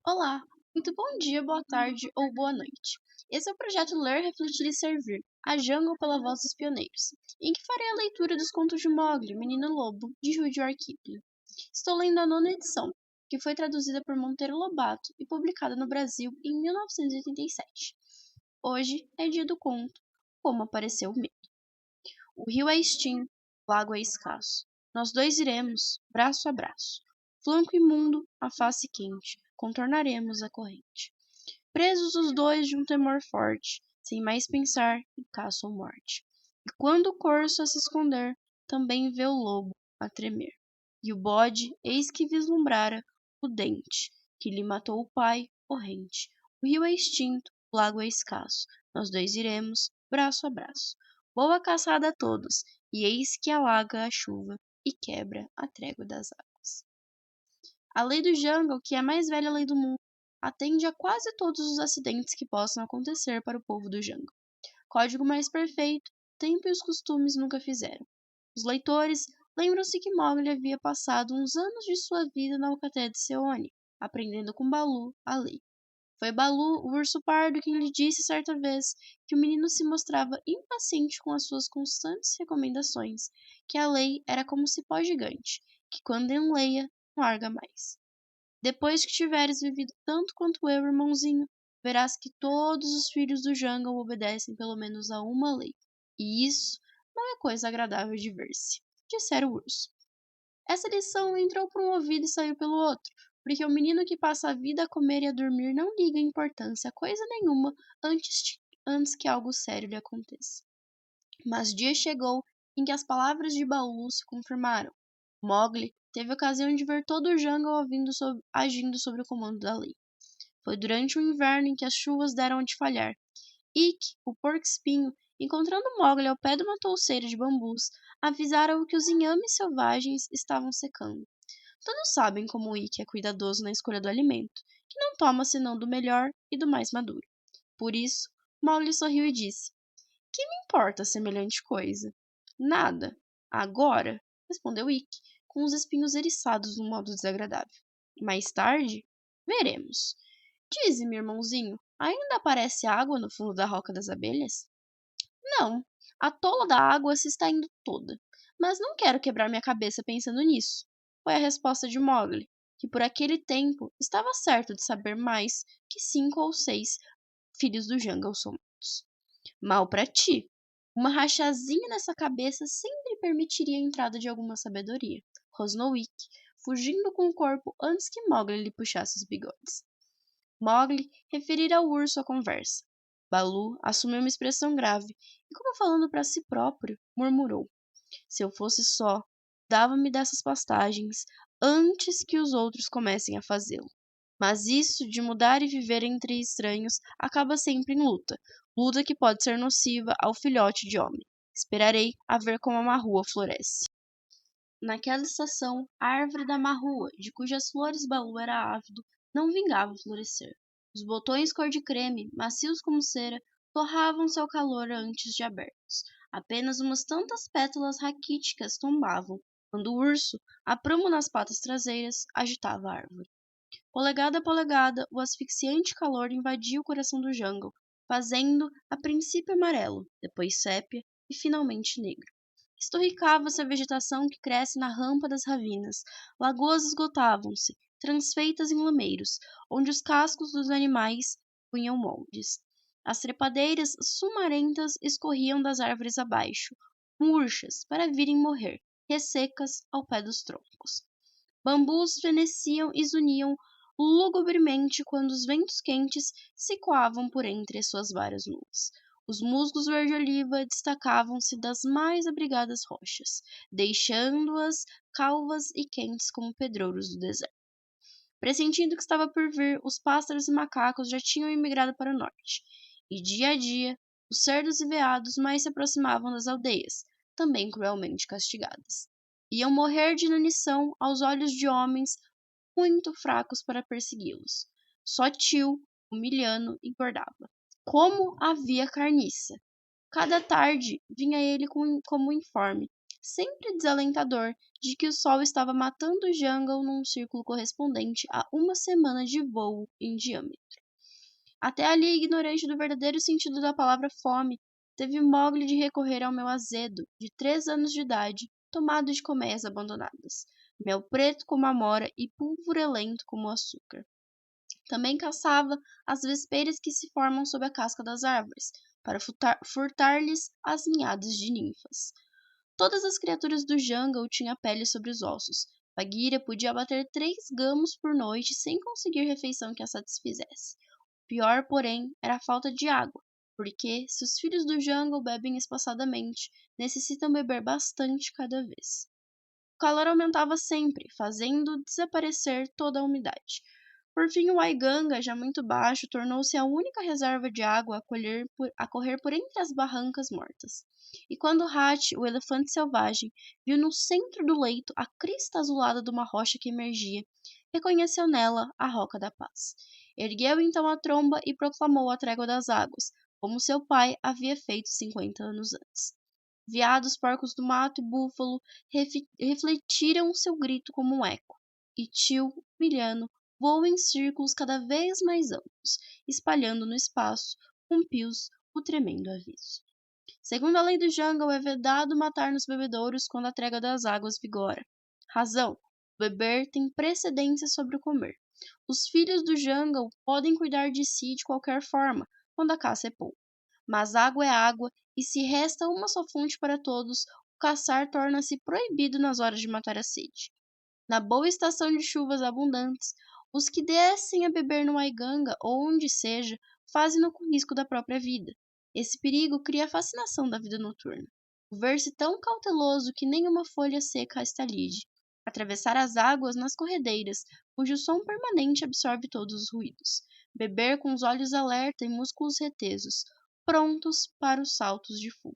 Olá, muito bom dia, boa tarde ou boa noite. Esse é o projeto Ler, Refletir e Servir, a Jungle pela Voz dos Pioneiros, em que farei a leitura dos contos de Mowgli, Menino Lobo, de Rudyard Kipling. Estou lendo a nona edição, que foi traduzida por Monteiro Lobato e publicada no Brasil em 1987. Hoje é dia do conto Como Apareceu o Medo. O rio é extinto, o lago é escasso. Nós dois iremos, braço a braço. Flanco imundo, a face quente, contornaremos a corrente. Presos os dois de um temor forte, sem mais pensar em caça ou morte. E quando o corso a se esconder, também vê o lobo a tremer. E o bode, eis que vislumbrara o dente, que lhe matou o pai, horrente. O rio é extinto, o lago é escasso. Nós dois iremos, braço a braço. Boa caçada a todos, e eis que alaga a chuva e quebra a trégua das águas. A lei do jungle, que é a mais velha lei do mundo, atende a quase todos os acidentes que possam acontecer para o povo do jungle. Código mais perfeito, tempo e os costumes nunca fizeram. Os leitores lembram-se que Mowgli havia passado uns anos de sua vida na alcateia de Seoni, aprendendo com Baloo a lei. Foi Baloo, o urso pardo, quem lhe disse certa vez que o menino se mostrava impaciente com as suas constantes recomendações, que a lei era como um cipó gigante, que quando enleia, não larga mais. Depois que tiveres vivido tanto quanto eu, irmãozinho, verás que todos os filhos do jungle obedecem pelo menos a uma lei. E isso não é coisa agradável de ver-se, dissera o urso. Essa lição entrou por um ouvido e saiu pelo outro, porque o menino que passa a vida a comer e a dormir não liga importância a coisa nenhuma antes que algo sério lhe aconteça. Mas dia chegou em que as palavras de Baloo se confirmaram. Mowgli teve ocasião de ver todo o jungle agindo sob o comando da lei. Foi durante o inverno em que as chuvas deram de falhar. Ikki, o porco-espinho, encontrando Mowgli ao pé de uma touceira de bambus, avisara-o que os inhames selvagens estavam secando. Todos sabem como Ikki é cuidadoso na escolha do alimento, que não toma senão do melhor e do mais maduro. Por isso, Mowgli sorriu e disse: Que me importa semelhante coisa? Nada. Agora, respondeu Ikki, com os espinhos eriçados de um modo desagradável. Mais tarde, veremos. Dize-me, irmãozinho, ainda aparece água no fundo da Roca das Abelhas? Não, a tola da água se está indo toda. Mas não quero quebrar minha cabeça pensando nisso. Foi a resposta de Mowgli, que por aquele tempo estava certo de saber mais que 5 ou 6 filhos do jungle somados. Mal para ti. Uma rachazinha nessa cabeça sempre permitiria a entrada de alguma sabedoria. Rosnou Ikki, fugindo com o corpo antes que Mowgli lhe puxasse os bigodes. Mowgli referira ao urso a conversa. Baloo assumiu uma expressão grave e, como falando para si próprio, murmurou: Se eu fosse só, dava-me dessas pastagens antes que os outros comecem a fazê-lo. Mas isso de mudar e viver entre estranhos acaba sempre em luta, luta que pode ser nociva ao filhote de homem. Esperarei a ver como a marrua floresce. Naquela estação, a árvore da marrua, de cujas flores Baloo era ávido, não vingava florescer. Os botões cor de creme, macios como cera, torravam seu calor antes de abertos. Apenas umas tantas pétalas raquíticas tombavam, quando o urso, a prumo nas patas traseiras, agitava a árvore. Polegada a polegada, o asfixiante calor invadia o coração do jungle, fazendo a princípio amarelo, depois sépia e finalmente negro. Estorricava-se a vegetação que cresce na rampa das ravinas. Lagoas esgotavam-se, transfeitas em lameiros, onde os cascos dos animais punham moldes. As trepadeiras sumarentas escorriam das árvores abaixo, murchas para virem morrer, ressecas ao pé dos troncos. Bambus feneciam e zuniam lugubremente quando os ventos quentes se coavam por entre as suas varas nuas. Os musgos verde-oliva destacavam-se das mais abrigadas rochas, deixando-as calvas e quentes como pedrouros do deserto. Pressentindo que estava por vir, os pássaros e macacos já tinham imigrado para o norte, e dia a dia, os cerdos e veados mais se aproximavam das aldeias, também cruelmente castigadas. Iam morrer de inanição aos olhos de homens muito fracos para persegui-los. Só Tio, o milhano, engordava. Como havia carniça! Cada tarde vinha ele como informe, sempre desalentador, de que o sol estava matando o jungle num círculo correspondente a uma semana de voo em diâmetro. Até ali, ignorante do verdadeiro sentido da palavra fome, teve Mowgli de recorrer ao mel azedo, de 3 anos de idade, tomado de colmeias abandonadas, mel preto como a mora e pulverulento como o açúcar. Também caçava as vespeiras que se formam sob a casca das árvores, para furtar-lhes as ninhadas de ninfas. Todas as criaturas do jungle tinham pele sobre os ossos. Bagheera podia abater 3 gamos por noite sem conseguir refeição que a satisfizesse. Pior, porém, era a falta de água, porque, se os filhos do jungle bebem espaçadamente, necessitam beber bastante cada vez. O calor aumentava sempre, fazendo desaparecer toda a umidade. Por fim, o Waiganga, já muito baixo, tornou-se a única reserva de água a correr por entre as barrancas mortas. E quando Hathi, o elefante selvagem, viu no centro do leito a crista azulada de uma rocha que emergia, reconheceu nela a Roca da Paz. Ergueu então a tromba e proclamou a trégua das águas, como seu pai havia feito 50 anos antes. Veados, porcos do mato e búfalo refletiram seu grito como um eco, e Tio, milhano, voou em círculos cada vez mais amplos, espalhando no espaço, com pios, o tremendo aviso. Segundo a lei do jungle, é vedado matar nos bebedouros quando a trégua das águas vigora. Razão: beber tem precedência sobre o comer. Os filhos do jungle podem cuidar de si de qualquer forma, quando a caça é pouco. Mas água é água, e se resta uma só fonte para todos, o caçar torna-se proibido nas horas de matar a sede. Na boa estação de chuvas abundantes, os que descem a beber no Waiganga ou onde seja, fazem-no com risco da própria vida. Esse perigo cria a fascinação da vida noturna. O ver-se tão cauteloso que nenhuma folha seca a estalide. Atravessar as águas nas corredeiras, cujo som permanente absorve todos os ruídos. Beber com os olhos alerta e músculos retesos, prontos para os saltos de fuga.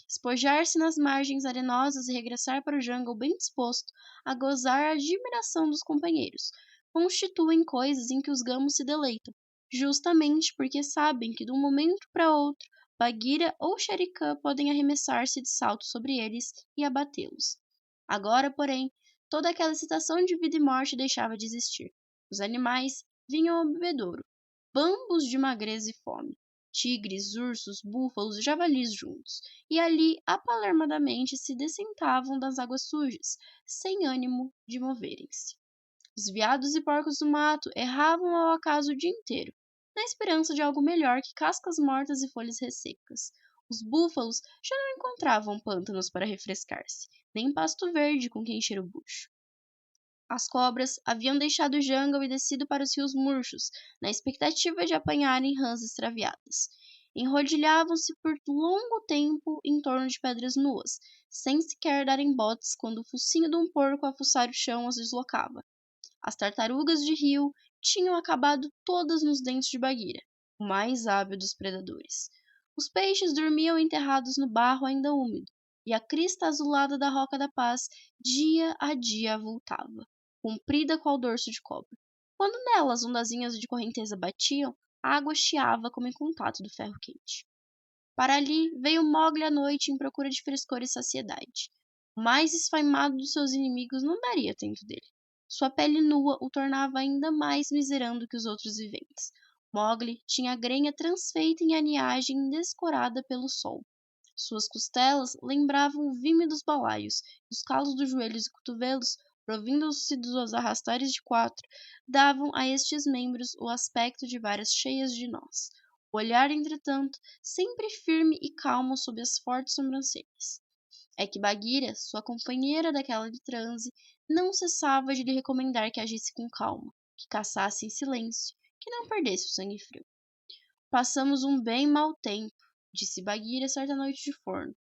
Espojar-se nas margens arenosas e regressar para o jungle bem disposto a gozar a admiração dos companheiros, constituem coisas em que os gamos se deleitam, justamente porque sabem que de um momento para outro Bagheera ou Shere Khan podem arremessar-se de salto sobre eles e abatê-los. Agora, porém, toda aquela excitação de vida e morte deixava de existir. Os animais vinham ao bebedouro, bambos de magreza e fome, tigres, ursos, búfalos e javalis juntos, e ali apalermadamente se dessentavam das águas sujas, sem ânimo de moverem-se. Os veados e porcos do mato erravam ao acaso o dia inteiro, na esperança de algo melhor que cascas mortas e folhas ressecas. Os búfalos já não encontravam pântanos para refrescar-se, nem pasto verde com que encher o bucho. As cobras haviam deixado o jungle e descido para os rios murchos, na expectativa de apanharem rãs extraviadas. Enrodilhavam-se por longo tempo em torno de pedras nuas, sem sequer darem botes quando o focinho de um porco a fuçar o chão as deslocava. As tartarugas de rio tinham acabado todas nos dentes de Bagheera, o mais hábil dos predadores. Os peixes dormiam enterrados no barro ainda úmido, e a crista azulada da Roca da Paz dia a dia avultava, comprida qual dorso de cobra. Quando nela as ondazinhas de correnteza batiam, a água chiava como em contato do ferro quente. Para ali veio Mowgli à noite em procura de frescor e saciedade. O mais esfaimado dos seus inimigos não daria tempo dele. Sua pele nua o tornava ainda mais miserando que os outros viventes. Mowgli tinha a grenha transfeita em aniagem descorada pelo sol. Suas costelas lembravam o vime dos balaios, e os calos dos joelhos e cotovelos, provindo-se dos arrastares de 4, davam a estes membros o aspecto de varas cheias de nós. O olhar, entretanto, sempre firme e calmo sob as fortes sobrancelhas. É que Bagheera, sua companheira daquela de transe, não cessava de lhe recomendar que agisse com calma, que caçasse em silêncio, que não perdesse o sangue frio. Passamos um bem mau tempo, disse Bagheera certa noite de forno,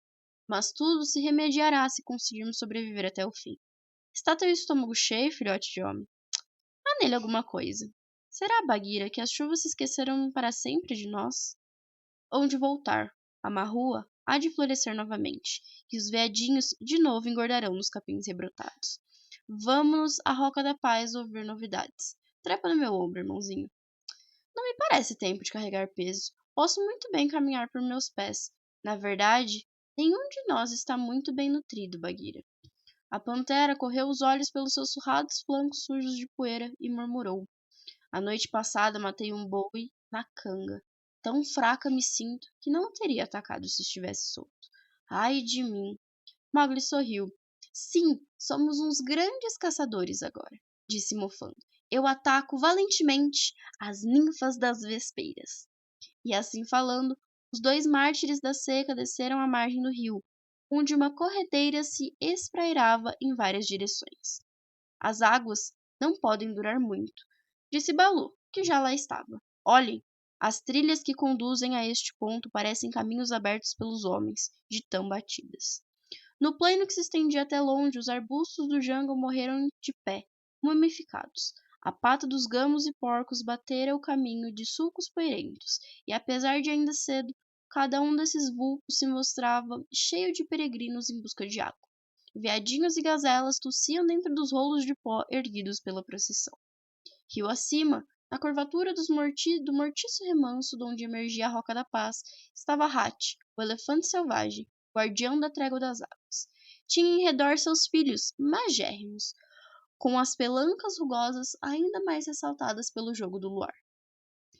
mas tudo se remediará se conseguirmos sobreviver até o fim. Está teu estômago cheio, filhote de homem? Há nele alguma coisa. Será, Bagheera, que as chuvas se esqueceram para sempre de nós? Hão de voltar. A marrua há de florescer novamente, e os veadinhos de novo engordarão nos capins rebrotados. Vamos à Roca da Paz ouvir novidades. Trepa no meu ombro, irmãozinho. Não me parece tempo de carregar peso. Posso muito bem caminhar por meus pés. Na verdade, Nenhum de nós está muito bem nutrido, Bagheera. A pantera correu os olhos pelos seus surrados flancos sujos de poeira e murmurou. A noite passada matei um boi na canga. Tão fraca me sinto que não o teria atacado se estivesse solto. Ai de mim! Mowgli sorriu. Sim, somos uns grandes caçadores agora, disse mofando. Eu ataco valentemente as ninfas das vespeiras. E assim falando, os dois mártires da seca desceram à margem do rio, onde uma corredeira se esprairava em várias direções. As águas não podem durar muito, disse Baloo, que já lá estava. Olhem, as trilhas que conduzem a este ponto parecem caminhos abertos pelos homens, de tão batidas. No plaino que se estendia até longe, os arbustos do jungle morreram de pé, mumificados. A pata dos gamos e porcos batera o caminho de sulcos poeirentos, e apesar de ainda cedo, cada um desses vulcos se mostrava cheio de peregrinos em busca de água. Veadinhos e gazelas tossiam dentro dos rolos de pó erguidos pela procissão. Rio acima, na curvatura do mortiço remanso de onde emergia a Roca da Paz, estava Hathi, o elefante selvagem, guardião da trégua das águas. Tinha em redor seus filhos, magérrimos, com as pelancas rugosas ainda mais ressaltadas pelo jogo do luar.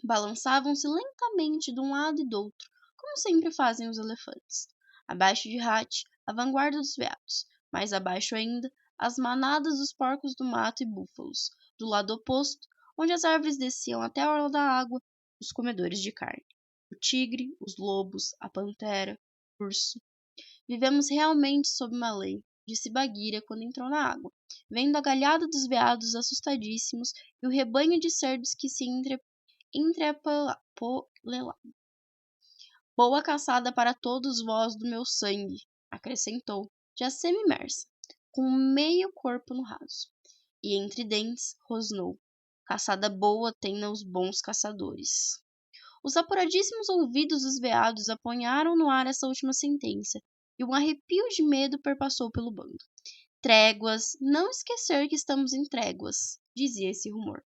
Balançavam-se lentamente de um lado e do outro, como sempre fazem os elefantes. Abaixo de Hathi, a vanguarda dos veados. Mais abaixo ainda, as manadas dos porcos do mato e búfalos. Do lado oposto, onde as árvores desciam até a orla da água, os comedores de carne. O tigre, os lobos, a pantera, o urso. Vivemos realmente sob uma lei, disse Bagheera quando entrou na água, vendo a galhada dos veados assustadíssimos e o rebanho de cerdos que se entrepolelavam. Boa caçada para todos vós do meu sangue, acrescentou, já semi-imersa, com meio corpo no raso. E entre dentes, rosnou. Caçada boa tem os bons caçadores. Os apuradíssimos ouvidos dos veados apanharam no ar essa última sentença, e um arrepio de medo perpassou pelo bando. Tréguas, não esquecer que estamos em tréguas, dizia esse rumor.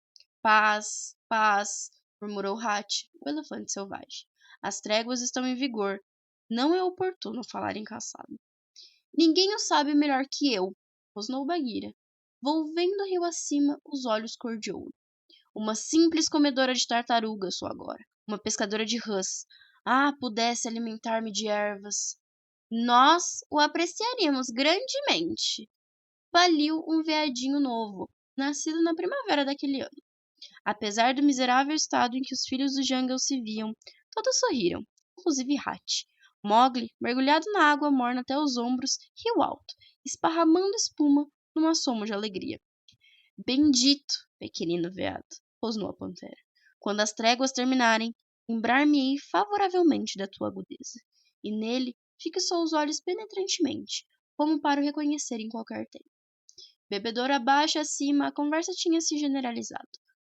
Paz, paz, murmurou Hathi, o elefante selvagem. As tréguas estão em vigor. Não é oportuno falar em caçada. Ninguém o sabe melhor que eu, rosnou Bagheera, volvendo rio acima os olhos cor de ouro. Uma simples comedora de tartarugas sou agora, uma pescadora de rãs. Ah, pudesse alimentar-me de ervas. Nós o apreciaríamos grandemente. Paliu um veadinho novo, nascido na primavera daquele ano. Apesar do miserável estado em que os filhos do jungle se viam, todos sorriram, inclusive Hathi. Mowgli, mergulhado na água morna até os ombros, riu alto, esparramando espuma numa soma de alegria. Bendito, pequenino veado, rosnou a pantera. Quando as tréguas terminarem, lembrar-me-ei favoravelmente da tua agudeza, e nele fixou os olhos penetrantemente, como para o reconhecer em qualquer tempo. Bebedouro abaixo e acima, a conversa tinha se generalizado.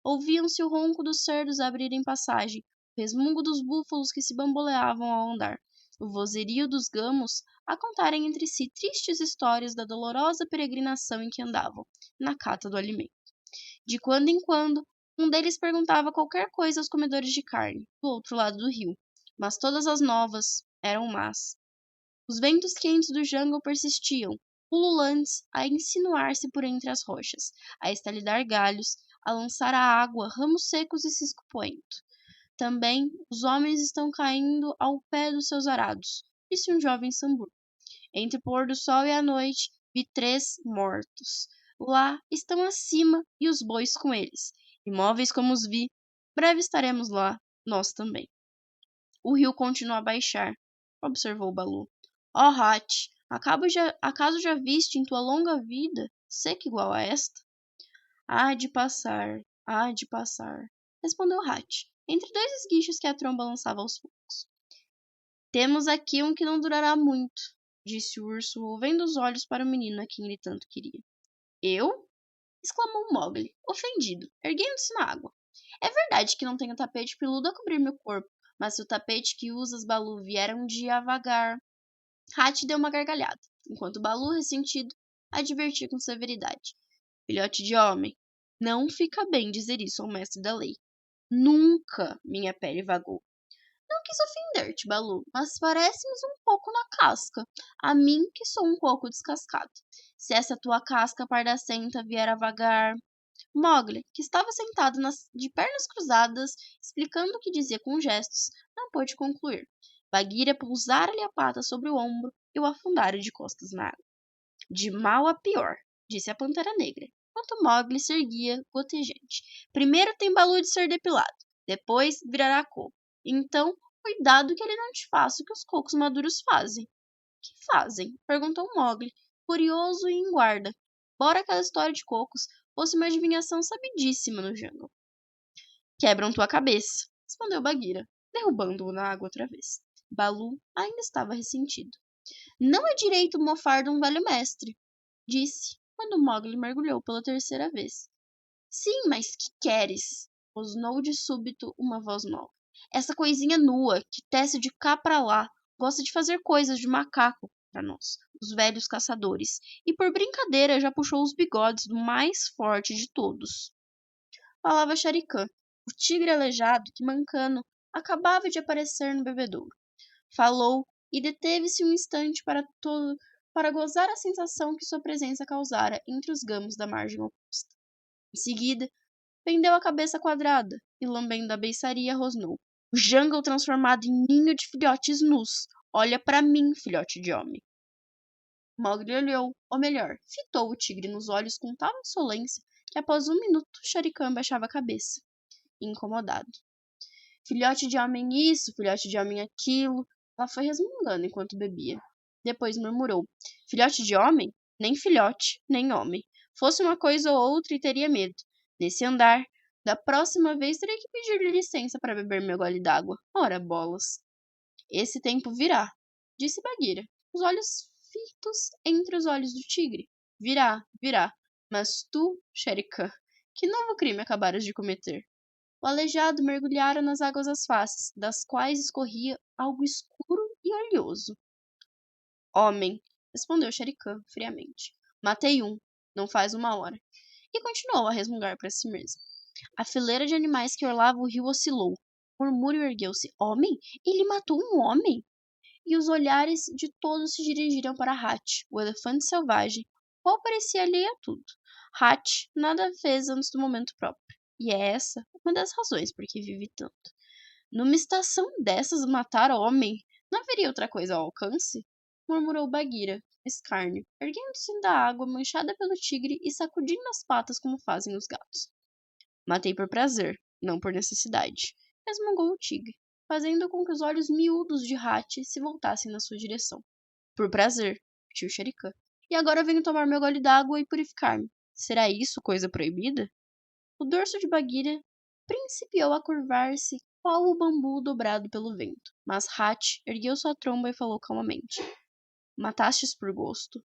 Ouviam-se o ronco dos cerdos abrirem passagem, o resmungo dos búfalos que se bamboleavam ao andar, o vozerio dos gamos a contarem entre si tristes histórias da dolorosa peregrinação em que andavam, na cata do alimento. De quando em quando, um deles perguntava qualquer coisa aos comedores de carne, do outro lado do rio, mas todas as novas eram más. Os ventos quentes do jungle persistiam, pululantes, a insinuar-se por entre as rochas, a estalidar galhos, a lançar à água ramos secos e cisco poento. Também os homens estão caindo ao pé dos seus arados, disse um jovem sambur. Entre o pôr do sol e a noite, vi 3 mortos. Lá estão acima e os bois com eles. Imóveis como os vi, breve estaremos lá, nós também. O rio continua a baixar, observou Baloo. Ó Hathi, acaso já viste em tua longa vida seca igual a esta? Há de passar, respondeu Hathi, entre 2 esguichos que a tromba lançava aos fogos. Temos aqui um que não durará muito, disse o urso, volvendo os olhos para o menino a quem ele tanto queria. Eu? Exclamou Mowgli, ofendido, erguendo-se na água. É verdade que não tenho tapete peludo a cobrir meu corpo, mas se o tapete que usas, Baloo, vier um dia a vagar... Hathi deu uma gargalhada, enquanto Baloo, ressentido, advertia com severidade. Filhote de homem, não fica bem dizer isso ao mestre da lei. Nunca minha pele vagou. Não quis ofender-te, Balu, mas pareces um pouco na casca. A mim, que sou um pouco descascado. Se essa tua casca pardacenta vier a vagar... Mowgli, que estava sentado de pernas cruzadas, explicando o que dizia com gestos, não pôde concluir. Bagheera pousara-lhe a pata sobre o ombro e o afundara de costas na água. De mal a pior, disse a Pantera Negra, enquanto Mowgli se erguia, gotejante. Primeiro tem Balu de ser depilado, depois virará coco. Então, cuidado que ele não te faça o que os cocos maduros fazem. Que fazem? Perguntou Mowgli, curioso e em guarda, embora aquela história de cocos fosse uma adivinhação sabidíssima no jungle. Quebram tua cabeça, respondeu Bagheera, derrubando-o na água outra vez. Balu ainda estava ressentido. Não é direito mofar de um velho mestre, disse, quando Mowgli mergulhou pela terceira vez. Sim, mas que queres? Rosnou de súbito uma voz nova. Essa coisinha nua, que tece de cá pra lá, gosta de fazer coisas de macaco para nós, os velhos caçadores, e por brincadeira já puxou os bigodes do mais forte de todos. Falava Shere Khan, o tigre aleijado que Mancano acabava de aparecer no bebedouro. Falou e deteve-se um instante para gozar a sensação que sua presença causara entre os gamos da margem oposta. Em seguida, pendeu a cabeça quadrada e, lambendo a beiçaria, rosnou. O jungle transformado em ninho de filhotes nus. Olha para mim, filhote de homem. Mowgli olhou, ou melhor, fitou o tigre nos olhos com tal insolência que após um minuto Shere Khan baixava a cabeça, incomodado. Filhote de homem isso, filhote de homem aquilo. Ela foi resmungando enquanto bebia. Depois murmurou. Filhote de homem? Nem filhote, nem homem. Fosse uma coisa ou outra e teria medo. Nesse andar, da próxima vez terei que pedir-lhe licença para beber meu gole d'água. Ora bolas. Esse tempo virá, disse Bagheera, os olhos fitos entre os olhos do tigre. Virá, virá. Mas tu, Shere Khan, que novo crime acabaras de cometer? O aleijado mergulhara nas águas das faces, das quais escorria algo escuro e oleoso. Homem, respondeu Shere Khan friamente. Matei um, não faz uma hora. E continuou a resmungar para si mesmo. A fileira de animais que orlava o rio oscilou. O murmúrio ergueu-se. Homem? Ele matou um homem? E os olhares de todos se dirigiram para Hatch, o elefante selvagem, qual parecia alheio a tudo. Hatch nada fez antes do momento próprio. E é essa uma das razões por que vive tanto. Numa estação dessas matar homem, não haveria outra coisa ao alcance? Murmurou Bagheera, escárnio, erguendo-se da água manchada pelo tigre e sacudindo as patas como fazem os gatos. Matei por prazer, não por necessidade, resmungou o tigre, fazendo com que os olhos miúdos de Hatch se voltassem na sua direção. Por prazer, repetiu Shere Khan. E agora venho tomar meu gole d'água e purificar-me. Será isso coisa proibida? O dorso de Bagheera principiou a curvar-se qual o bambu dobrado pelo vento, mas Hatch ergueu sua tromba e falou calmamente. Matastes por gosto?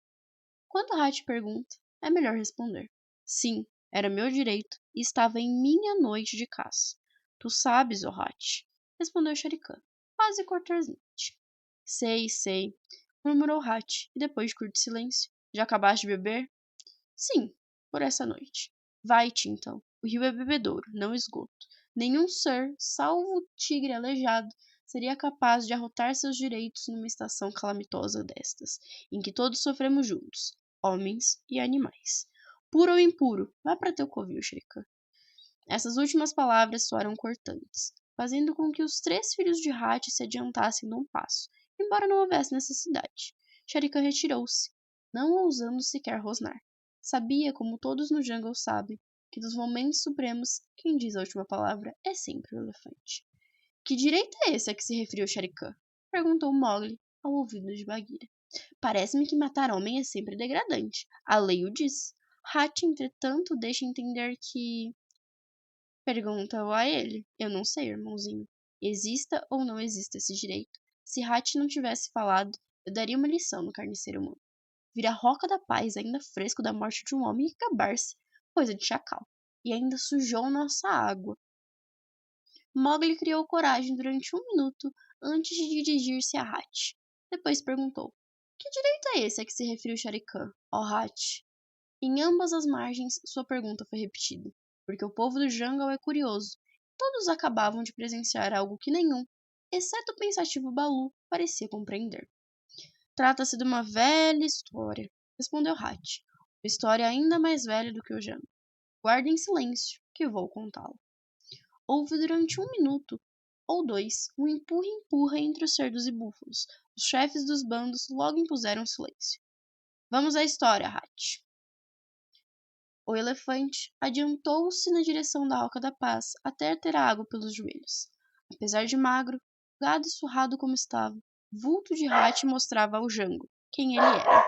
Quando Hatch pergunta, é melhor responder. Sim, era meu direito e estava em minha noite de caça. Tu sabes, ó Hatch, respondeu Shere Khan, quase cortesmente. Sei, murmurou Hatch, e depois de curto silêncio. Já acabaste de beber? Sim, por essa noite. Vai-te, então. O rio é bebedouro, não esgoto. Nenhum ser, salvo o tigre aleijado, seria capaz de arrotar seus direitos numa estação calamitosa destas, em que todos sofremos juntos, homens e animais. Puro ou impuro, vá para teu covil, Shere Khan. Essas últimas palavras soaram cortantes, fazendo com que os 3 filhos de Hatch se adiantassem de um passo, embora não houvesse necessidade. Shere Khan retirou-se, não ousando sequer rosnar. Sabia, como todos no jungle sabem, que dos momentos supremos, quem diz a última palavra é sempre o elefante. Que direito é esse a que se referiu Shere Khan? Perguntou Mowgli ao ouvido de Bagheera. Parece-me que matar homem é sempre degradante. A lei o diz. Hatch, entretanto, deixa entender que... Pergunta-o a ele. Eu não sei, irmãozinho. Exista ou não exista esse direito. Se Hatch não tivesse falado, eu daria uma lição no carniceiro humano. Vir a Roca da Paz ainda fresco da morte de um homem e acabar-se. Coisa de chacal. E ainda sujou nossa água. Mowgli criou coragem durante um minuto antes de dirigir-se a Hatch. Depois perguntou. Que direito é esse a que se referiu Shere Khan, ó Hatch? Em ambas as margens, sua pergunta foi repetida, porque o povo do jungle é curioso. Todos acabavam de presenciar algo que nenhum, exceto o pensativo Balu parecia compreender. Trata-se de uma velha história, respondeu Hatch. Uma história ainda mais velha do que o Jango. Guarde em silêncio, que vou contá-la. Houve durante 1 minuto ou 2 um empurra-empurra entre os cerdos e búfalos. Os chefes dos bandos logo impuseram silêncio. Vamos à história, Hatch. O elefante adiantou-se na direção da Oca da Paz até ter água pelos joelhos. Apesar de magro, gado e surrado como estava, vulto de Hatch mostrava ao Jango quem ele era.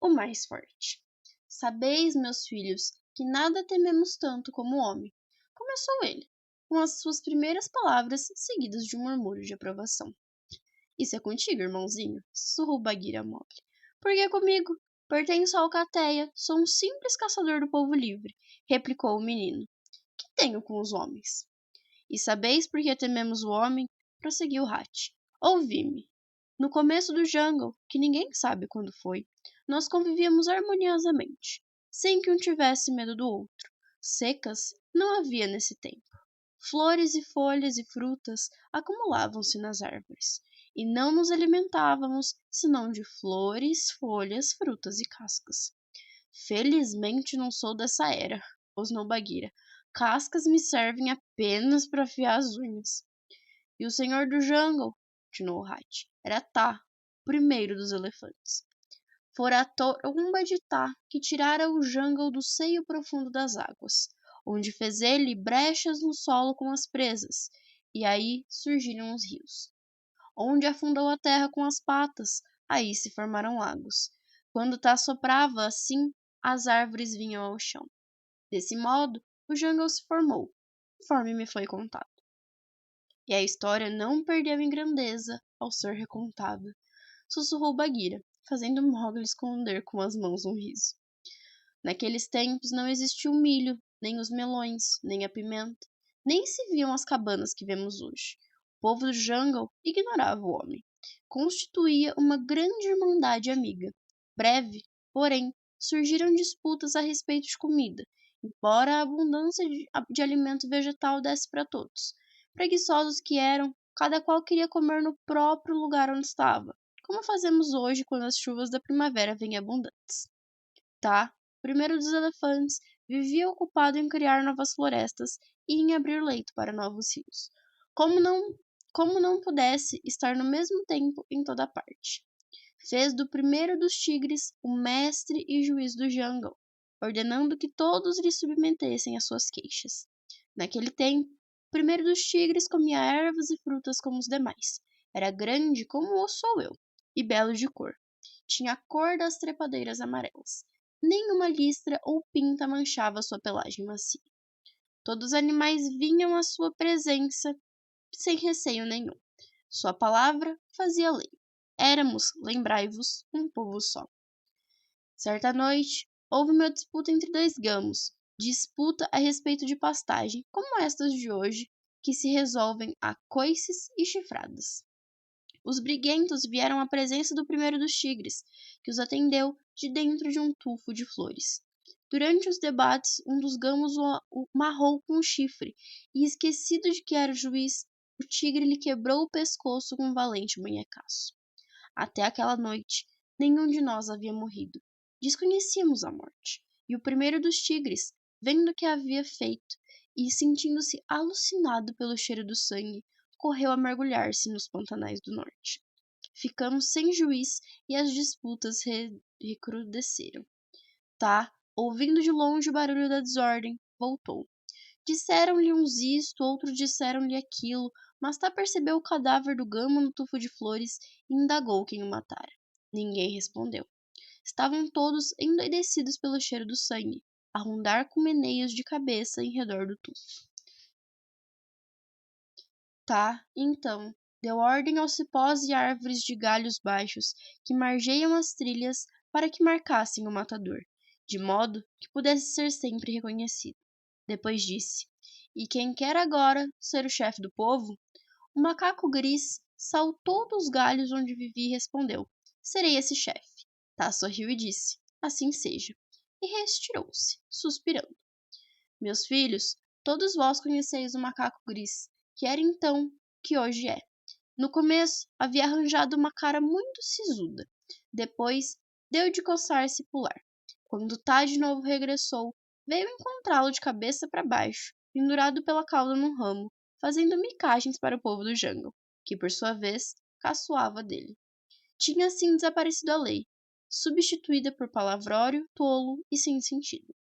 O mais forte. Sabeis, meus filhos, que nada tememos tanto como o homem. Começou ele, com as suas primeiras palavras, seguidas de um murmúrio de aprovação. Isso é contigo, irmãozinho, sussurrou Bagheera Mowgli. Porque comigo? Pertenço à Alcateia, sou um simples caçador do povo livre, replicou o menino. Que tenho com os homens? E sabeis por que tememos o homem? Prosseguiu Hatch. Ouvi-me. No começo do jungle, que ninguém sabe quando foi, nós convivíamos harmoniosamente, sem que um tivesse medo do outro. Secas não havia nesse tempo. Flores e folhas e frutas acumulavam-se nas árvores, e não nos alimentávamos senão de flores, folhas, frutas e cascas. Felizmente não sou dessa era, rosnou Bagheera. Cascas me servem apenas para afiar as unhas. E o senhor do jungle, continuou Hatch, era Tá, o primeiro dos elefantes. Fora a tromba de Tá que tirara o jungle do seio profundo das águas, onde fez ele brechas no solo com as presas, e aí surgiram os rios. Onde afundou a terra com as patas, aí se formaram lagos. Quando Tá soprava assim, as árvores vinham ao chão. Desse modo, o jungle se formou, conforme me foi contado. E a história não perdeu em grandeza ao ser recontada, sussurrou Bagheera, fazendo Mowgli esconder com as mãos um riso. Naqueles tempos não existia o milho, nem os melões, nem a pimenta, nem se viam as cabanas que vemos hoje. O povo do jungle ignorava o homem. Constituía uma grande irmandade amiga. Breve, porém, surgiram disputas a respeito de comida, embora a abundância de alimento vegetal desse para todos. Preguiçosos que eram, cada qual queria comer no próprio lugar onde estava, como fazemos hoje quando as chuvas da primavera vêm abundantes. Tá, o primeiro dos elefantes, vivia ocupado em criar novas florestas e em abrir leito para novos rios. Como não pudesse estar no mesmo tempo em toda parte. Fez do primeiro dos tigres o mestre e juiz do jungle, ordenando que todos lhe submetessem às suas queixas. Naquele tempo, o primeiro dos tigres comia ervas e frutas como os demais. Era grande como o sou eu, e belo de cor. Tinha a cor das trepadeiras amarelas. Nenhuma listra ou pinta manchava sua pelagem macia. Todos os animais vinham à sua presença sem receio nenhum. Sua palavra fazia lei. Éramos, lembrai-vos, um povo só. Certa noite, houve uma disputa entre dois gamos, disputa a respeito de pastagem, como estas de hoje, que se resolvem a coices e chifradas. Os briguentos vieram à presença do primeiro dos tigres, que os atendeu de dentro de um tufo de flores. Durante os debates, um dos gamos o marrou com um chifre, e esquecido de que era o juiz, o tigre lhe quebrou o pescoço com um valente munhecaço. Até aquela noite, nenhum de nós havia morrido. Desconhecíamos a morte. E o primeiro dos tigres, vendo o que havia feito e sentindo-se alucinado pelo cheiro do sangue, correu a mergulhar-se nos pantanais do norte. Ficamos sem juiz e as disputas recrudesceram. Tá, ouvindo de longe o barulho da desordem, voltou. Disseram-lhe uns isto, outros disseram-lhe aquilo, mas Tá percebeu o cadáver do gamo no tufo de flores e indagou quem o matara. Ninguém respondeu. Estavam todos endoidecidos pelo cheiro do sangue, a rondar com meneios de cabeça em redor do tufo. Tá, então, deu ordem aos cipós e árvores de galhos baixos que margeiam as trilhas para que marcassem o matador, de modo que pudesse ser sempre reconhecido. Depois disse: E quem quer agora ser o chefe do povo? O macaco gris saltou dos galhos onde vivia e respondeu: Serei esse chefe. Tá sorriu e disse: Assim seja. E retirou-se, suspirando. Meus filhos, todos vós conheceis o macaco gris, que era então que hoje é. No começo, havia arranjado uma cara muito sisuda. Depois, deu de coçar-se e pular. Quando Tá de novo regressou, veio encontrá-lo de cabeça para baixo, pendurado pela cauda num ramo, fazendo micagens para o povo do jungle, que por sua vez caçoava dele. Tinha assim desaparecido a lei, substituída por palavrório, tolo e sem sentido.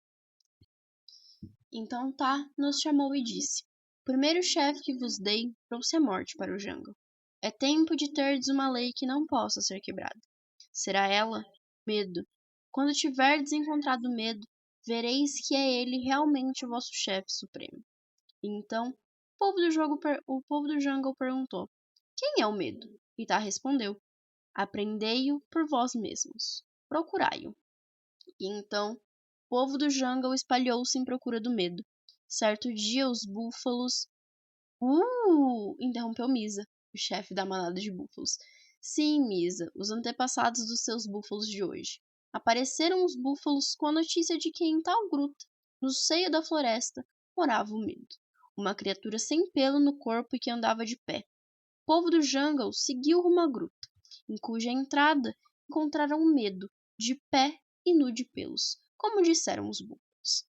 Então Tá nos chamou e disse: O primeiro chefe que vos dei trouxe a morte para o jungle. É tempo de terdes uma lei que não possa ser quebrada. Será ela medo. Quando tiverdes encontrado medo, vereis que é ele realmente o vosso chefe supremo. E então, o povo do jungle perguntou: Quem é o medo? E Tá respondeu: Aprendei-o por vós mesmos. Procurai-o. E então, o povo do jungle espalhou-se em procura do medo. Certo dia, os búfalos. Interrompeu Misa, o chefe da manada de búfalos. Sim, Misa, os antepassados dos seus búfalos de hoje. Apareceram os búfalos com a notícia de que em tal gruta, no seio da floresta, morava o medo. Uma criatura sem pelo no corpo e que andava de pé. O povo do jungle seguiu rumo à gruta, em cuja entrada encontraram o medo, de pé e nu de pelos, como disseram os búfalos.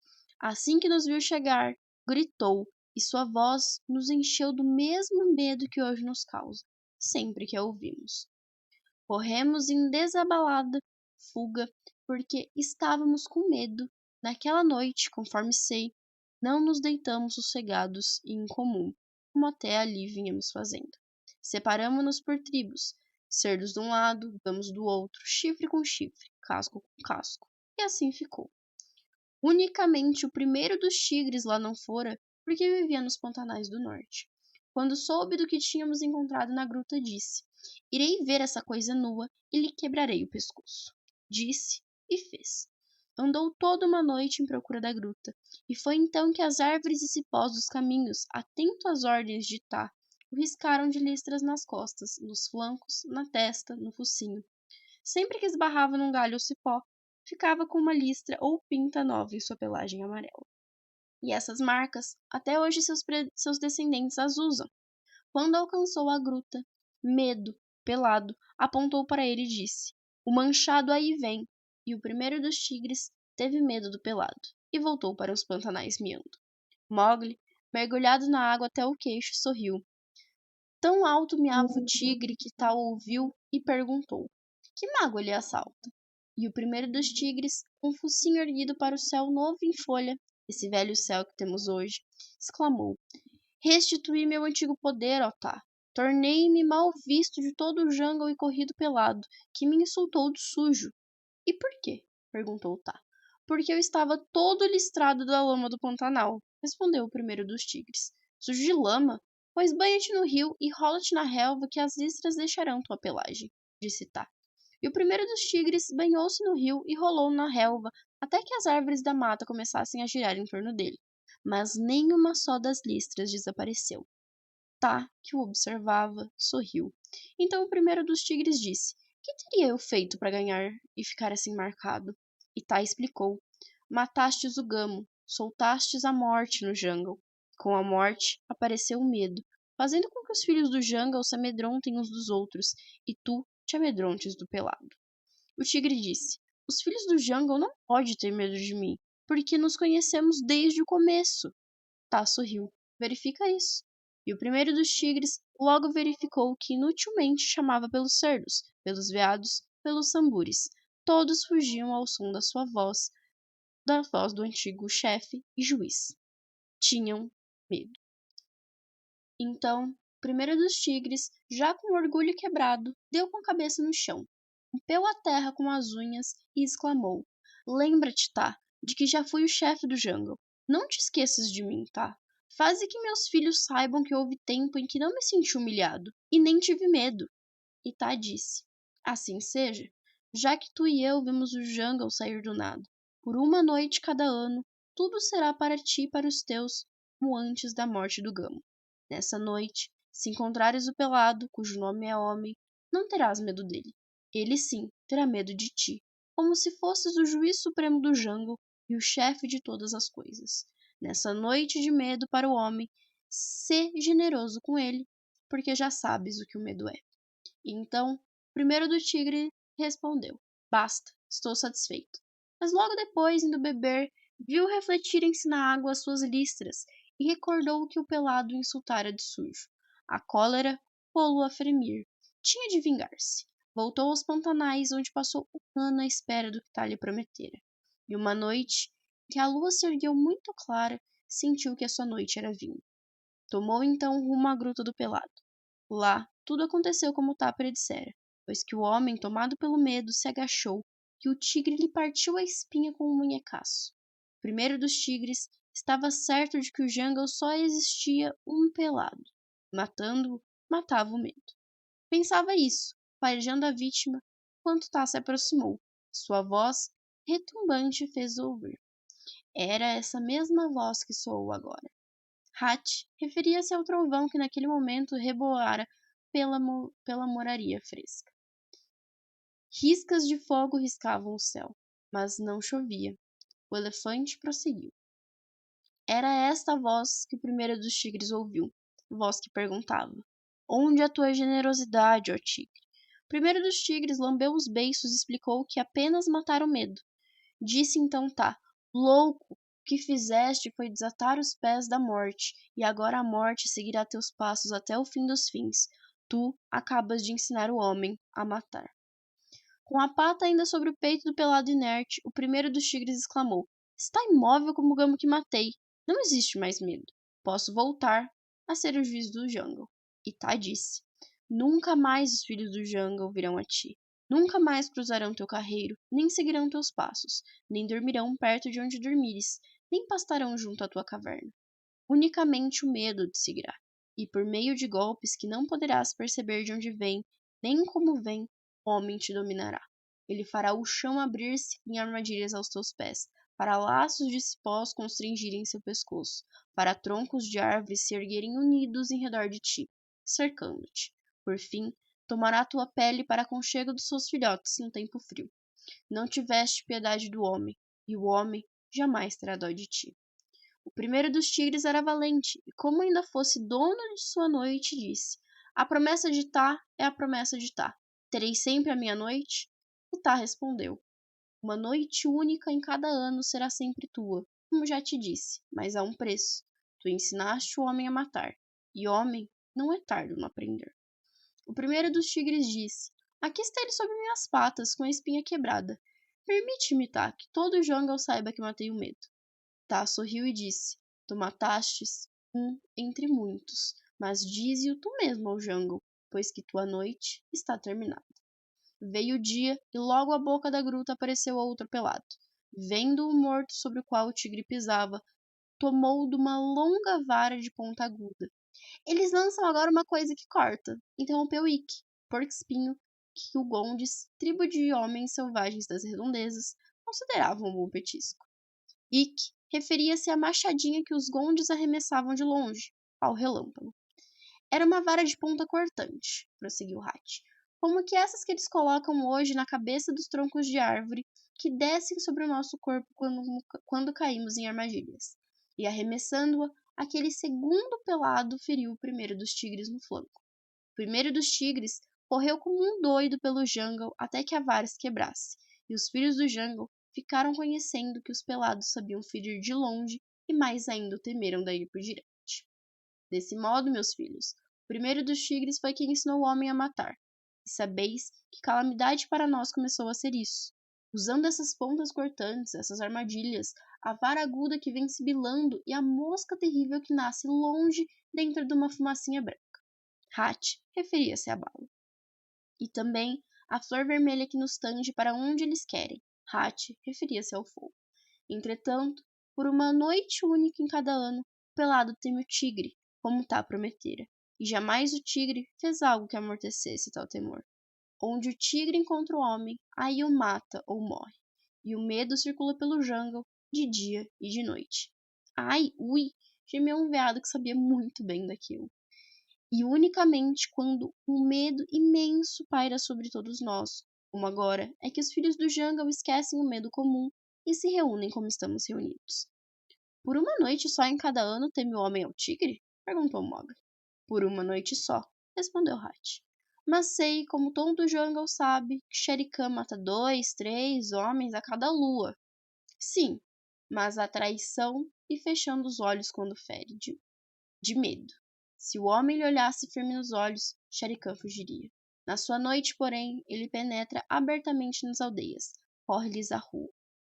Assim que nos viu chegar, gritou, e sua voz nos encheu do mesmo medo que hoje nos causa, sempre que a ouvimos. Corremos em desabalada fuga, porque estávamos com medo. Naquela noite, conforme sei, não nos deitamos sossegados e em comum, como até ali vínhamos fazendo. Separamo-nos por tribos, cerdos de um lado, gamos do outro, chifre com chifre, casco com casco, e assim ficou. Unicamente o primeiro dos tigres lá não fora, porque vivia nos pantanais do norte. Quando soube do que tínhamos encontrado na gruta, disse: Irei ver essa coisa nua e lhe quebrarei o pescoço. Disse e fez. Andou toda uma noite em procura da gruta, e foi então que as árvores e cipós dos caminhos, atento às ordens de Tá, o riscaram de listras nas costas, nos flancos, na testa, no focinho. Sempre que esbarrava num galho ou cipó, ficava com uma listra ou pinta nova em sua pelagem amarela. E essas marcas, até hoje seus descendentes as usam. Quando alcançou a gruta, Medo, pelado, apontou para ele e disse: O manchado aí vem. E o primeiro dos tigres teve medo do pelado e voltou para os pantanais miando. Mowgli, mergulhado na água até o queixo, sorriu. Tão alto miava o tigre que Tal ouviu e perguntou: Que mago ele assalta? E o primeiro dos tigres, com o focinho erguido para o céu novo em folha, esse velho céu que temos hoje, exclamou: Restituí meu antigo poder, ó Tá. Tornei-me mal visto de todo o jungle e corrido pelado, que me insultou de sujo. E por quê? Perguntou Tá. Porque eu estava todo listrado da lama do Pantanal, respondeu o primeiro dos tigres. Sujo de lama? Pois banha-te no rio e rola-te na relva que as listras deixarão tua pelagem, disse Tá. E o primeiro dos tigres banhou-se no rio e rolou na relva até que as árvores da mata começassem a girar em torno dele. Mas nenhuma só das listras desapareceu. Tá, que o observava, sorriu. Então o primeiro dos tigres disse: Que teria eu feito para ganhar e ficar assim marcado? E Tá explicou: Matastes o gamo, soltastes a morte no jungle. Com a morte apareceu o medo, fazendo com que os filhos do jungle se amedrontem uns dos outros, e tu te amedrontes do pelado. O tigre disse: Os filhos do jungle não podem ter medo de mim, porque nos conhecemos desde o começo. Tá sorriu. Verifica isso. E o primeiro dos tigres logo verificou que inutilmente chamava pelos cerdos, pelos veados, pelos sambures. Todos fugiam ao som da voz do antigo chefe e juiz. Tinham medo. Então, o primeiro dos tigres, já com o orgulho quebrado, deu com a cabeça no chão, rompeu a terra com as unhas e exclamou: Lembra-te, Tá, de que já fui o chefe do jungle. Não te esqueças de mim, Tá. Faze que meus filhos saibam que houve tempo em que não me senti humilhado e nem tive medo. E Tá disse: Assim seja, já que tu e eu vimos o jungle sair do nada. Por uma noite cada ano, tudo será para ti e para os teus, como antes da morte do gamo. Nessa noite, se encontrares o pelado, cujo nome é homem, não terás medo dele. Ele sim terá medo de ti, como se fosses o juiz supremo do jungle e o chefe de todas as coisas. Nessa noite de medo para o homem, sê generoso com ele, porque já sabes o que o medo é. E então, o primeiro do tigre respondeu: Basta, estou satisfeito. Mas logo depois, indo beber, viu refletirem-se na água as suas listras e recordou que o pelado insultara de sujo. A cólera pô-lo a fremir. Tinha de vingar-se. Voltou aos Pantanais, onde passou um ano à espera do que tal lhe prometera. E uma noite, em que a lua se ergueu muito clara, sentiu que a sua noite era vinda. Tomou então rumo à gruta do pelado. Lá, tudo aconteceu como Tá predissera, pois que o homem, tomado pelo medo, se agachou, e o tigre lhe partiu a espinha com um munhecaço. O primeiro dos tigres estava certo de que o jungle só existia um pelado. Matando-o, matava o medo. Pensava isso, farejando a vítima, quando Tá se aproximou. Sua voz, retumbante, fez ouvir. Era essa mesma voz que soou agora. Hat referia-se ao trovão que naquele momento reboara pela moraria fresca. Riscas de fogo riscavam o céu, mas não chovia. O elefante prosseguiu. Era esta a voz que o primeiro dos tigres ouviu, voz que perguntava: Onde a tua generosidade, ó tigre? O primeiro dos tigres lambeu os beiços e explicou que apenas matara o medo. Disse então Tá: Louco! O que fizeste foi desatar os pés da morte, e agora a morte seguirá teus passos até o fim dos fins. Tu acabas de ensinar o homem a matar. Com a pata ainda sobre o peito do pelado inerte, o primeiro dos tigres exclamou: Está imóvel como o gamo que matei. Não existe mais medo. Posso voltar a ser o juiz do jungle. E Tá disse: Nunca mais os filhos do jungle virão a ti. Nunca mais cruzarão teu carreiro, nem seguirão teus passos, nem dormirão perto de onde dormires, nem pastarão junto à tua caverna. Unicamente o medo te seguirá, e por meio de golpes que não poderás perceber de onde vem, nem como vem, o homem te dominará. Ele fará o chão abrir-se em armadilhas aos teus pés, para laços de cipós constringirem seu pescoço, para troncos de árvores se erguerem unidos em redor de ti, cercando-te. Por fim, tomará tua pele para aconchego dos seus filhotes no tempo frio. Não tiveste piedade do homem, e o homem jamais terá dó de ti. O primeiro dos tigres era valente, e como ainda fosse dono de sua noite, disse: A promessa de Tá é a promessa de Tá. Terei sempre a minha noite? E Tá respondeu: Uma noite única em cada ano será sempre tua, como já te disse, mas há um preço. Tu ensinaste o homem a matar, e homem não é tardo no aprender. O primeiro dos tigres disse: Aqui está ele sob minhas patas, com a espinha quebrada. Permite-me, Tá, que todo o jungle saiba que matei o medo. Tá sorriu e disse: Tu matastes um entre muitos, mas dize-o tu mesmo ao jungle, pois que tua noite está terminada. Veio o dia e logo à boca da gruta apareceu outro pelado. Vendo o morto sobre o qual o tigre pisava, tomou de uma longa vara de ponta aguda. Eles lançam agora uma coisa que corta, interrompeu Ikki, porco-espinho, que o Gondes, tribo de homens selvagens das redondezas, consideravam um bom petisco. Ikki referia-se à machadinha que os Gondes arremessavam de longe, ao relâmpago. Era uma vara de ponta cortante, prosseguiu Hat, como que essas que eles colocam hoje na cabeça dos troncos de árvore que descem sobre o nosso corpo quando caímos em armadilhas. E arremessando-a, aquele segundo pelado feriu o primeiro dos tigres no flanco. O primeiro dos tigres correu como um doido pelo jungle até que a vara se quebrasse, e os filhos do jungle ficaram conhecendo que os pelados sabiam ferir de longe e mais ainda o temeram daí por diante. Desse modo, meus filhos, o primeiro dos tigres foi quem ensinou o homem a matar. E sabeis que calamidade para nós começou a ser isso. Usando essas pontas cortantes, essas armadilhas, a vara aguda que vem sibilando e a mosca terrível que nasce longe dentro de uma fumacinha branca. Hat referia-se à bala. E também a flor vermelha que nos tange para onde eles querem. Hat referia-se ao fogo. Entretanto, por uma noite única em cada ano, o pelado teme o tigre, como Tá prometera, e jamais o tigre fez algo que amortecesse tal temor. Onde o tigre encontra o homem, aí o mata ou morre, e o medo circula pelo jungle de dia e de noite. Ai, ui, gemeu um veado que sabia muito bem daquilo. E unicamente quando um medo imenso paira sobre todos nós, como agora, é que os filhos do jungle esquecem o medo comum e se reúnem como estamos reunidos. Por uma noite só em cada ano teme o homem ao tigre? Perguntou Mowgli. Por uma noite só, respondeu Hatch. Mas sei, como todo jungle sabe, que Shere Khan mata 2, 3 homens a cada lua. Sim, mas a traição e fechando os olhos quando fere, de medo. Se o homem lhe olhasse firme nos olhos, Shere Khan fugiria. Na sua noite, porém, ele penetra abertamente nas aldeias, corre-lhes a rua,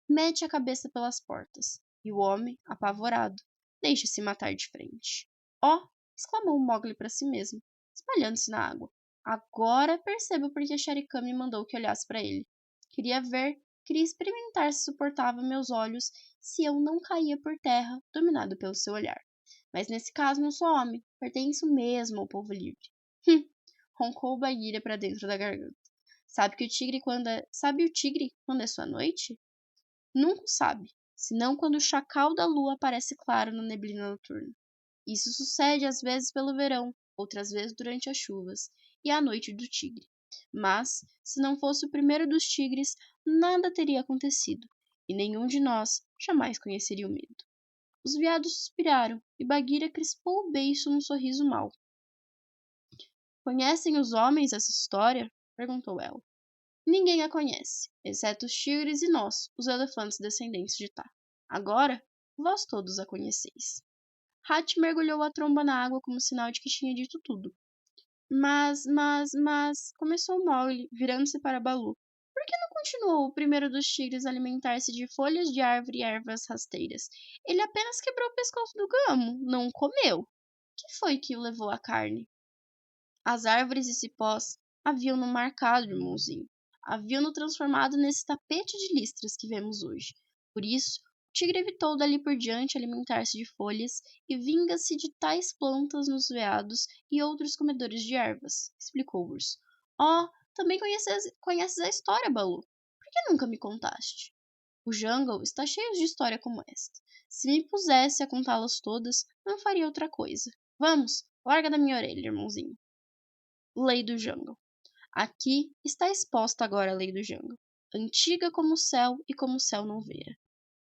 mete a cabeça pelas portas, e o homem, apavorado, deixa-se matar de frente. Oh! Exclamou Mowgli para si mesmo, espalhando-se na água. Agora percebo por que Shere Khan me mandou que olhasse para ele. Queria ver, queria experimentar se suportava meus olhos, se eu não caía por terra, dominado pelo seu olhar. Mas nesse caso não sou homem, pertenço mesmo ao povo livre. Roncou Bagheera para dentro da garganta. Sabe o tigre quando é sua noite? Nunca o sabe, senão quando o chacal da lua aparece claro na neblina noturna. Isso sucede às vezes pelo verão, outras vezes durante as chuvas, e a noite do tigre. Mas, se não fosse o primeiro dos tigres, nada teria acontecido, e nenhum de nós jamais conheceria o medo. Os veados suspiraram, e Bagheera crispou o beiço num sorriso mau. Conhecem os homens essa história? Perguntou ela. Ninguém a conhece, exceto os tigres e nós, os elefantes descendentes de Tá. Agora, vós todos a conheceis. Hatch mergulhou a tromba na água como sinal de que tinha dito tudo. Mas, começou Mowgli, virando-se para Baloo. Por que não continuou o primeiro dos tigres a alimentar-se de folhas de árvore e ervas rasteiras? Ele apenas quebrou o pescoço do gamo, não o comeu. Que foi que o levou à carne? As árvores e cipós haviam-no marcado, irmãozinho. Haviam-no transformado nesse tapete de listras que vemos hoje. Por isso, o tigre evitou dali por diante alimentar-se de folhas e vinga-se de tais plantas nos veados e outros comedores de ervas, explicou o urso. Oh, também conheces a história, Baloo. Por que nunca me contaste? O jungle está cheio de história como esta. Se me pusesse a contá-las todas, não faria outra coisa. Vamos, larga da minha orelha, irmãozinho. Lei do Jungle. Aqui está exposta agora a lei do Jungle, antiga como o céu e como o céu não vera.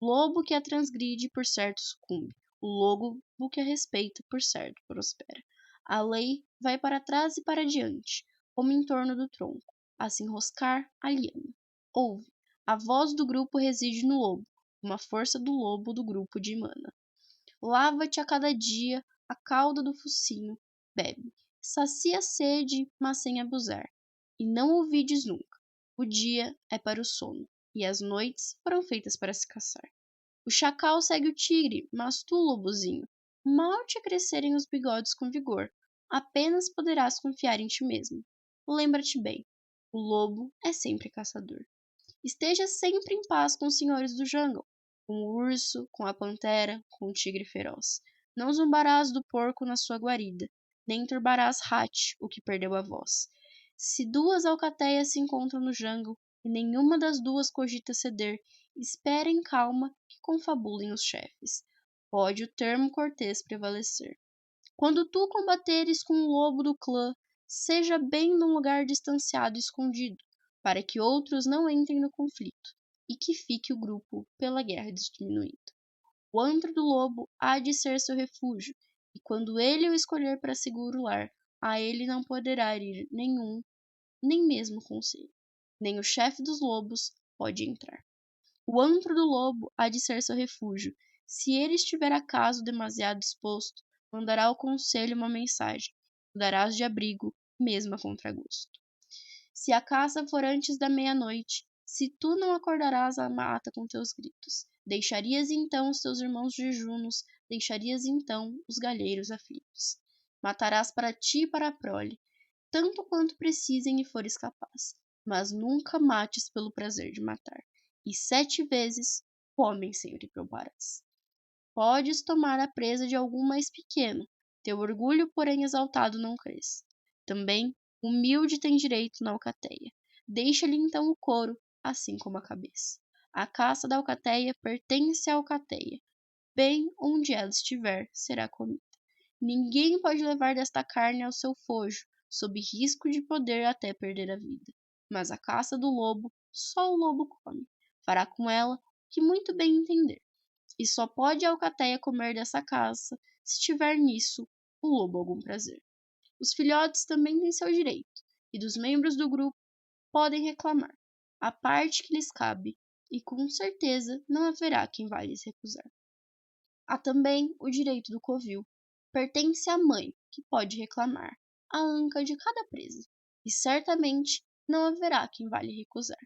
Lobo que a transgride, por certo sucumbe. O lobo que a respeita, por certo prospera. A lei vai para trás e para diante, como em torno do tronco, a se enroscar a liana. Ouve, a voz do grupo reside no lobo, uma força do lobo do grupo de mana. Lava-te a cada dia a cauda do focinho, bebe. Sacia a sede, mas sem abusar. E não ouvides nunca. O dia é para o sono, e as noites foram feitas para se caçar. O chacal segue o tigre, mas tu, lobozinho, mal te crescerem os bigodes com vigor, apenas poderás confiar em ti mesmo. Lembra-te bem, o lobo é sempre caçador. Esteja sempre em paz com os senhores do jungle, com o urso, com a pantera, com o tigre feroz. Não zombarás do porco na sua guarida, nem turbarás Hatch, o que perdeu a voz. Se duas alcateias se encontram no jungle e nenhuma das duas cogita ceder, espera em calma que confabulem os chefes. Pode o termo cortês prevalecer. Quando tu combateres com o lobo do clã, seja bem num lugar distanciado e escondido, para que outros não entrem no conflito, e que fique o grupo pela guerra diminuído. O antro do lobo há de ser seu refúgio, e quando ele o escolher para seguro lar, a ele não poderá ir nenhum, nem mesmo conselho. Nem o chefe dos lobos pode entrar. O antro do lobo há de ser seu refúgio. Se ele estiver acaso demasiado exposto, mandará ao conselho uma mensagem. Darás de abrigo, mesmo a contragosto. Se a caça for antes da meia-noite, se tu não acordarás a mata com teus gritos, deixarias então os teus irmãos jejunos, deixarias então os galheiros aflitos. Matarás para ti e para a prole, tanto quanto precisem e fores capaz, mas nunca mates pelo prazer de matar, e 7 vezes o homem sempre provarás. Podes tomar a presa de algum mais pequeno, teu orgulho, porém, exaltado não cresce. Também, humilde tem direito na alcateia. Deixa-lhe então o couro, assim como a cabeça. A caça da alcateia pertence à alcateia. Bem onde ela estiver, será comida. Ninguém pode levar desta carne ao seu fojo, sob risco de poder até perder a vida. Mas a caça do lobo, só o lobo come. Fará com ela o que muito bem entender. E só pode a alcateia comer dessa caça se tiver nisso o lobo algum prazer. Os filhotes também têm seu direito, e dos membros do grupo podem reclamar a parte que lhes cabe, e com certeza não haverá quem vá lhes recusar. Há também o direito do covil. Pertence à mãe, que pode reclamar a anca de cada presa, e certamente não haverá quem vá lhe recusar.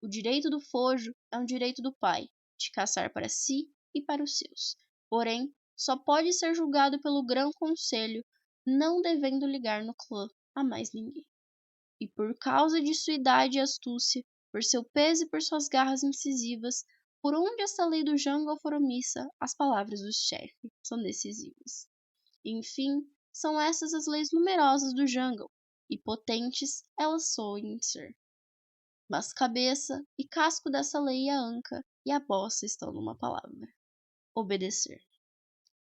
O direito do fojo é um direito do pai, de caçar para si e para os seus. Porém, só pode ser julgado pelo grão conselho, não devendo ligar no clã a mais ninguém. E por causa de sua idade e astúcia, por seu peso e por suas garras incisivas, por onde essa lei do jungle for omissa, as palavras do chefe são decisivas. Enfim, são essas as leis numerosas do jungle, e potentes elas soem em ser. Mas cabeça e casco dessa lei é a anca, e a bossa estão numa palavra: obedecer.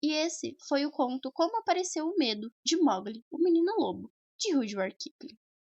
E esse foi o conto Como Apareceu o Medo, de Mowgli, o Menino Lobo, de Rudyard Kipling.